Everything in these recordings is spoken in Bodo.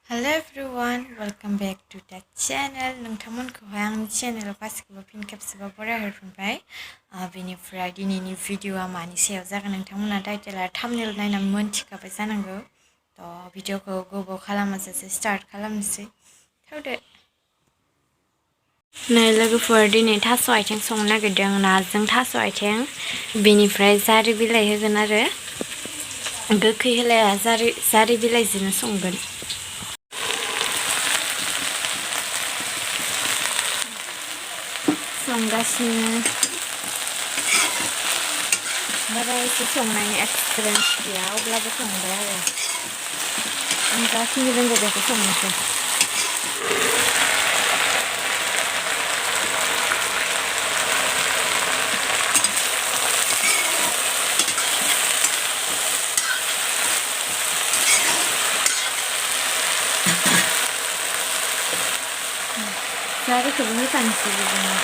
Hello everyone, welcome back to that channel. नोंथांमोनखौहाय आंनि चेनेलाव गासिखौबो फिन खेबसेबाव बरायहरफिनबाय। बेनिफ्राय दिनैनि भिडिअआ मानि सायाव जागोन नोंथांमोना टाइटेल आरो थाम्बनेल नायनानै मोनथिखाबाय जानांगौ। भिडिअखौ गोबाव खालामाजासे स्टार्ट खालामनोसै। थावदो। नै लोगोफोर दिनै थास' आथिं संनो नागिरदों नाजों थास' आथिं। बेनिफ्राय जारि बिलाइ होगोन आरो गोखै होलाया जारि बिलाइजोंनो संगोन। संगासिनो बारा एसे संनायनि एक्सपिरियेन्स गैया अब्लाबो संबाय आरो आं जाखिनि रोंगौ बेखौ संनोसै। जारिखौबो होखानोसै बिदिनो।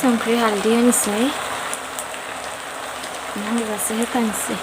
संख्रि हालदै होनोसै नांगौबासो होखानोसै।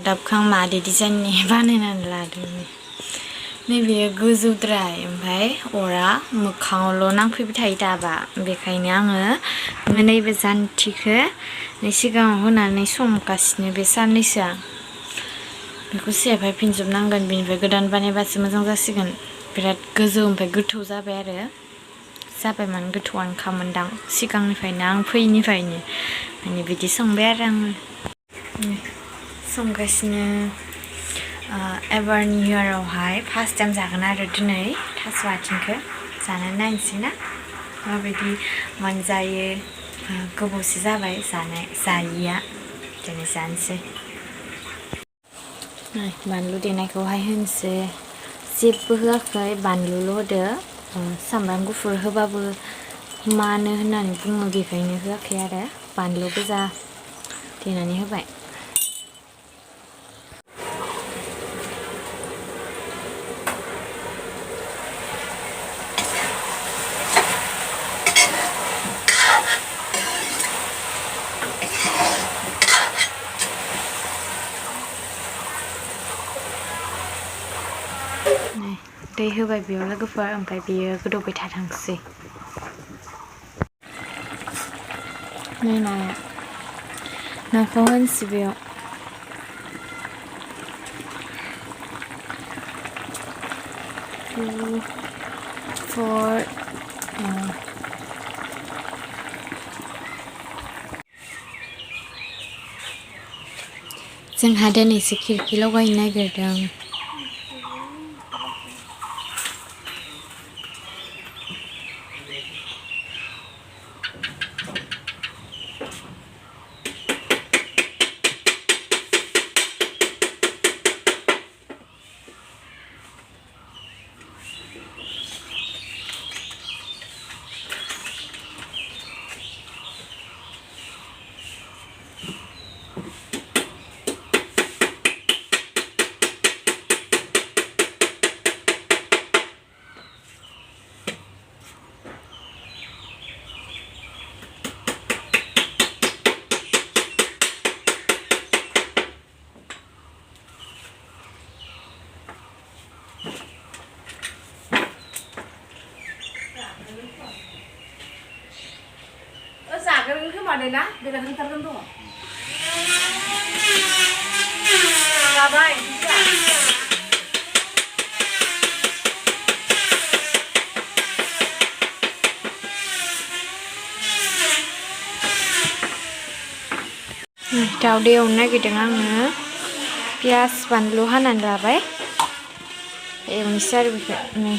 दाबखां मादि डिजाइननि बानायनानै लादों। नैबेयो गोजौद्राय ओमफ्राय अरा मोखाङावल' नांफैबाय थायो दाबा। बेखायनो आङो नैबे जान्थिखौ सिगाङाव होनानै संगासिनो बे साननैसोआ। बेखौ सेफायफिनजोबनांगोन बेनिफ्राय गोदान बानायबासो मोजां जासिगोन। बिराद गोजौ ओमफ्राय गोथौ जाबाय आरो जाबाय माने गोथौआनो खामोनदां सिगांनिफ्रायनो आं फैयिनिफ्रायनो माने बिदि संबाय आरो आङो संगासिनो। एबारनि इयारावहाय फार्स्ट टाइम जागोन आरो दिनै थास' आथिंखौ जानानै नायनोसै ना माबायदि मोनजायो। गोबावसो जाबाय जायिया दिनै जानोसै। बानलु देनायखौहाय होनोसै जेबो होआखै बानलुल' होदो। सामब्राम गुफुर होबाबो मानो होननानै बुङो बेखायनो होआखै आरो बानलु गोजा देनानै होबाय। दै होबाय बेयाव लोगोफोर ओमफ्राय बेयो गोदौबाय थाथोंसै। नै नाखौ होनोसै बेयाव। जोंहा दिनैसो खिरखि लगायनो नागिरदों। जागोन खोमादों ना बेलेग ओंखारगोन दङ जाबाय दाउदै एवनो नागिरदों आङो पियास बानलु हानानै लाबाय एवनोसै आरो बेखौ नै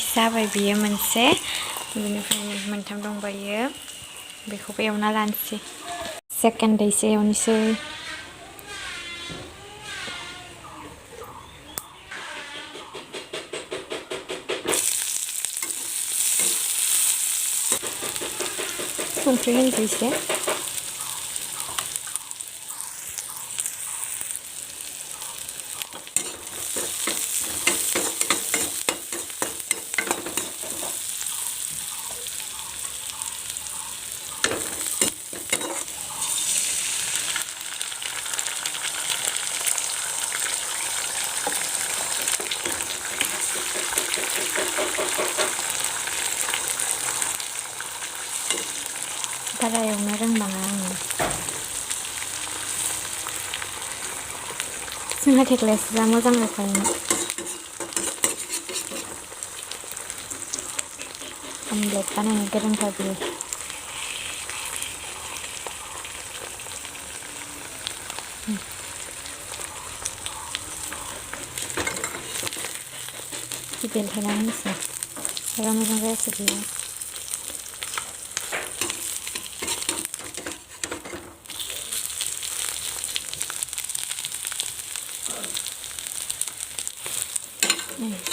जाबाय बियो मोनसे बिनिफ्राय मोनथाम दंबायो बेखौबो एवना लानोसै सेकेन्ड दैसे एवनोसै संख्रि होनोसै एसे बारा एवनो रोंबाङा आङो जोंहा थेख्लायासो जा मोजां एवखायोमोन अमलेट बानायनो गोरोंथार बियो बेलथायना होनोसै बारा मोजां जायासै बियो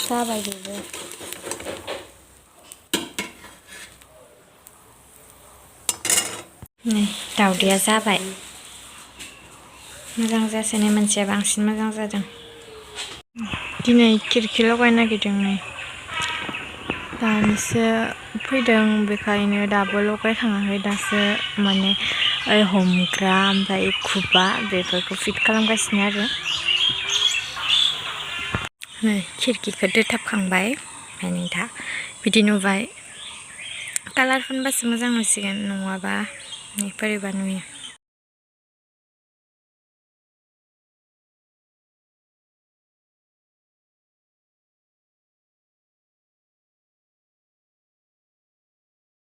जाबाय बेबो नै दावदैया जाबाय मोजां जायासै नै मोनसेया बांसिन मोजां जादों दिनै खिरखि लगायनो नागिरदों नै दानिसो फैदों बेखायनो दाबो लगायखाङाखै दासो माने हमग्रा ओमफ्राय खुबा बेफोरखौ फिट खालामगासिनो आरो नै खिरखिखौ दोथाबखांबाय ओमफ्राय नै दा बिदि नुबाय कालार फोनबासो मोजां नुसिगोन नङाबा बोरैबा नुयो